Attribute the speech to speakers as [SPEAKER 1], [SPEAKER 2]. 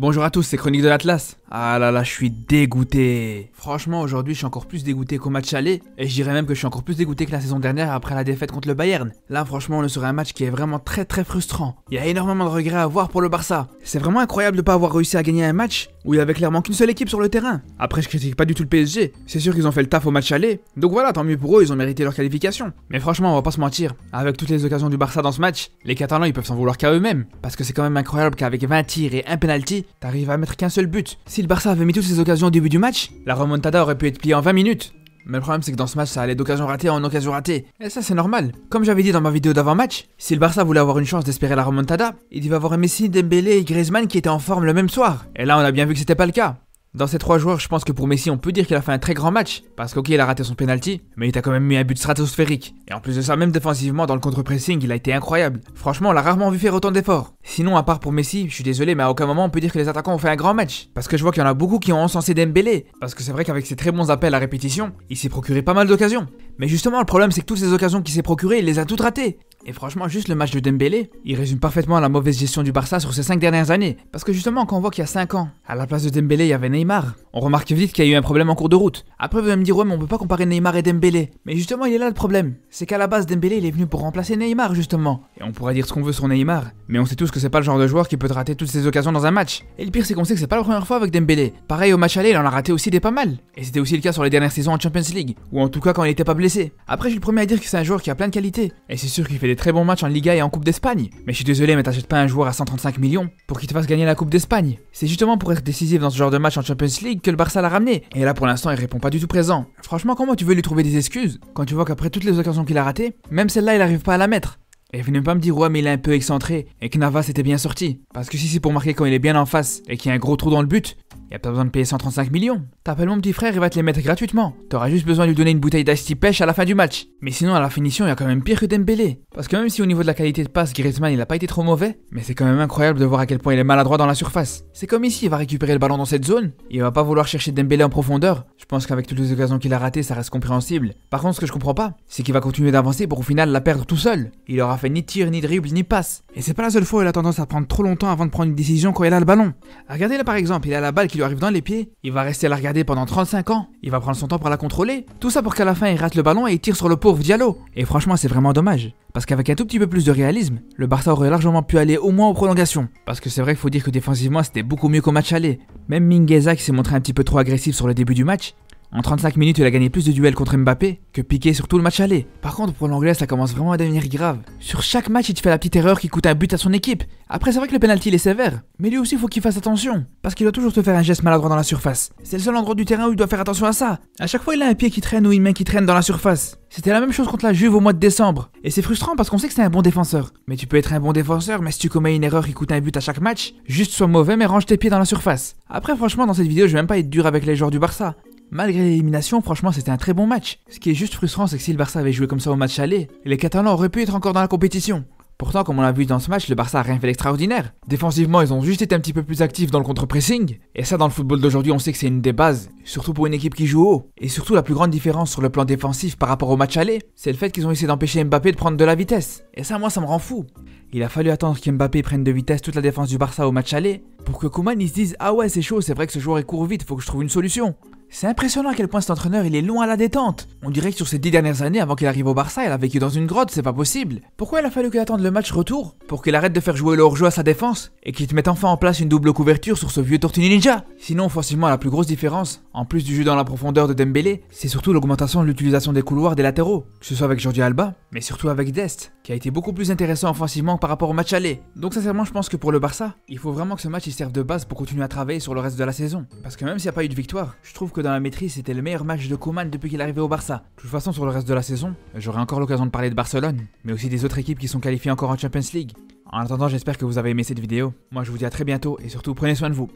[SPEAKER 1] Bonjour à tous, c'est Chronique de l'Atlas. Ah là là, je suis dégoûté. Franchement, aujourd'hui, je suis encore plus dégoûté qu'au match aller. Et je dirais même que je suis encore plus dégoûté que la saison dernière après la défaite contre le Bayern. Là, franchement, on est sur un match qui est vraiment très frustrant. Il y a énormément de regrets à avoir pour le Barça. C'est vraiment incroyable de ne pas avoir réussi à gagner un match où il y avait clairement qu'une seule équipe sur le terrain. Après, je critique pas du tout le PSG. C'est sûr qu'ils ont fait le taf au match aller. Donc voilà, tant mieux pour eux, ils ont mérité leur qualification. Mais franchement, on va pas se mentir. Avec toutes les occasions du Barça dans ce match, les Catalans, ils peuvent s'en vouloir qu'à eux-mêmes. Parce que c'est quand même incroyable qu'avec 20 tirs et un penalty, t'arrives à mettre qu'un seul but. Si le Barça avait mis toutes ces occasions au début du match, la remontada aurait pu être pliée en 20 minutes. Mais le problème c'est que dans ce match ça allait d'occasion ratée en occasion ratée. Et ça c'est normal. Comme j'avais dit dans ma vidéo d'avant-match, si le Barça voulait avoir une chance d'espérer la remontada, il devait avoir Messi, Dembélé et Griezmann qui étaient en forme le même soir. Et là on a bien vu que c'était pas le cas. Dans ces trois joueurs, je pense que pour Messi, on peut dire qu'il a fait un très grand match. Parce qu'ok, il a raté son penalty, mais il a quand même mis un but stratosphérique. Et en plus de ça, même défensivement, dans le contre-pressing, il a été incroyable. Franchement, on l'a rarement vu faire autant d'efforts. Sinon, à part pour Messi, je suis désolé, mais à aucun moment on peut dire que les attaquants ont fait un grand match. Parce que je vois qu'il y en a beaucoup qui ont encensé Dembélé. Parce que c'est vrai qu'avec ses très bons appels à répétition, il s'est procuré pas mal d'occasions. Mais justement, le problème c'est que toutes ces occasions qu'il s'est procurées, il les a toutes ratées. Et franchement, juste le match de Dembélé, il résume parfaitement la mauvaise gestion du Barça sur ces 5 dernières années. Parce que justement, quand on voit qu'il y a 5 ans, à la place de Dembélé, il y avait Neymar, on remarque vite qu'il y a eu un problème en cours de route. Après, vous allez me dire, ouais, mais on peut pas comparer Neymar et Dembélé. Mais justement, il est là le problème. C'est qu'à la base, Dembélé, il est venu pour remplacer Neymar, justement. Et on pourrait dire ce qu'on veut sur Neymar, mais on sait tous que c'est pas le genre de joueur qui peut te rater toutes ces occasions dans un match. Et le pire, c'est qu'on sait que c'est pas la première fois avec Dembélé. Pareil, au match aller, il en a raté aussi des pas mal. Et c'était aussi le cas sur les dernières saisons en Champions League, ou en tout cas quand il était pas blessé. Après, je suis le premier à dire que c'est un joueur qui a plein de qualités. Et c'est sûr qu'il fait des très bons matchs en Liga et en Coupe d'Espagne. Mais je suis désolé, mais t'achètes pas un joueur à 135 millions pour qu'il te fasse gagner la Coupe d'Espagne. C'est justement pour être décisif dans ce genre de match en Champions League que le Barça l'a ramené. Et là pour l'instant il répond pas du tout présent. Franchement, comment tu veux lui trouver des excuses quand tu vois qu'après toutes les occasions qu'il a ratées, même celle-là il arrive pas à la mettre. Et venez pas me dire ouais mais il est un peu excentré et que Navas était bien sorti. Parce que si c'est pour marquer quand il est bien en face et qu'il y a un gros trou dans le but, y a pas besoin de payer 135 millions. T'appelles mon petit frère, il va te les mettre gratuitement. T'auras juste besoin de lui donner une bouteille d'Ice pêche à la fin du match. Mais sinon à la finition, il y a quand même pire que Dembélé. Parce que même si au niveau de la qualité de passe, Griezmann il a pas été trop mauvais, mais c'est quand même incroyable de voir à quel point il est maladroit dans la surface. C'est comme ici, il va récupérer le ballon dans cette zone, il va pas vouloir chercher Dembélé en profondeur. Je pense qu'avec toutes les occasions qu'il a ratées, ça reste compréhensible. Par contre, ce que je comprends pas, c'est qu'il va continuer d'avancer pour au final la perdre tout seul. Il aura fait ni tir, ni dribble, ni passe. Et c'est pas la seule fois où il a tendance à prendre trop longtemps avant de prendre une décision quand il a le ballon. Regardez là par exemple, il a la balle qui lui arrive dans les pieds. Il va rester à la regarder pendant 35 ans, il va prendre son temps pour la contrôler, tout ça pour qu'à la fin il rate le ballon et il tire sur le pauvre Diallo. Et franchement c'est vraiment dommage, parce qu'avec un tout petit peu plus de réalisme, le Barça aurait largement pu aller au moins aux prolongations. Parce que c'est vrai qu'il faut dire que défensivement c'était beaucoup mieux qu'au match aller. Même Mingueza qui s'est montré un petit peu trop agressif sur le début du match, en 35 minutes, il a gagné plus de duels contre Mbappé que Piqué sur tout le match aller. Par contre, pour l'anglais, ça commence vraiment à devenir grave. Sur chaque match, il te fait la petite erreur qui coûte un but à son équipe. Après, c'est vrai que le penalty il est sévère, mais lui aussi, il faut qu'il fasse attention. Parce qu'il doit toujours te faire un geste maladroit dans la surface. C'est le seul endroit du terrain où il doit faire attention à ça. À chaque fois, il a un pied qui traîne ou une main qui traîne dans la surface. C'était la même chose contre la Juve au mois de décembre. Et c'est frustrant parce qu'on sait que c'est un bon défenseur. Mais tu peux être un bon défenseur, mais si tu commets une erreur qui coûte un but à chaque match, juste sois mauvais mais range tes pieds dans la surface. Après, franchement, dans cette vidéo, je vais même pas être dur avec les joueurs du Barça. Malgré l'élimination, franchement c'était un très bon match. Ce qui est juste frustrant, c'est que si le Barça avait joué comme ça au match aller, les Catalans auraient pu être encore dans la compétition. Pourtant, comme on l'a vu dans ce match, le Barça a rien fait d'extraordinaire. Défensivement, ils ont juste été un petit peu plus actifs dans le contre-pressing. Et ça, dans le football d'aujourd'hui, on sait que c'est une des bases, surtout pour une équipe qui joue haut. Et surtout, la plus grande différence sur le plan défensif par rapport au match aller, c'est le fait qu'ils ont essayé d'empêcher Mbappé de prendre de la vitesse. Et ça, moi, ça me rend fou. Il a fallu attendre qu'Mbappé prenne de vitesse toute la défense du Barça au match aller pour que Koeman il se dise ah ouais c'est chaud, c'est vrai que ce joueur il court vite, faut que je trouve une solution. C'est impressionnant à quel point cet entraîneur il est loin à la détente. On dirait que sur ces 10 dernières années avant qu'il arrive au Barça, il a vécu dans une grotte, c'est pas possible. Pourquoi il a fallu qu'il attende le match retour pour qu'il arrête de faire jouer le hors-jeu à sa défense et qu'il te mette enfin en place une double couverture sur ce vieux Tortue Ninja? Sinon, offensivement, la plus grosse différence, en plus du jeu dans la profondeur de Dembélé, c'est surtout l'augmentation de l'utilisation des couloirs des latéraux, que ce soit avec Jordi Alba, mais surtout avec Dest, qui a été beaucoup plus intéressant offensivement par rapport au match aller. Donc sincèrement, je pense que pour le Barça, il faut vraiment que ce match il serve de base pour continuer à travailler sur le reste de la saison. Parce que même s'il n'y a pas eu de victoire, je trouve que dans la maîtrise, c'était le meilleur match de Koeman depuis qu'il est arrivé au Barça. De toute façon, sur le reste de la saison, j'aurai encore l'occasion de parler de Barcelone, mais aussi des autres équipes qui sont qualifiées encore en Champions League. En attendant, j'espère que vous avez aimé cette vidéo. Moi, je vous dis à très bientôt et surtout, prenez soin de vous.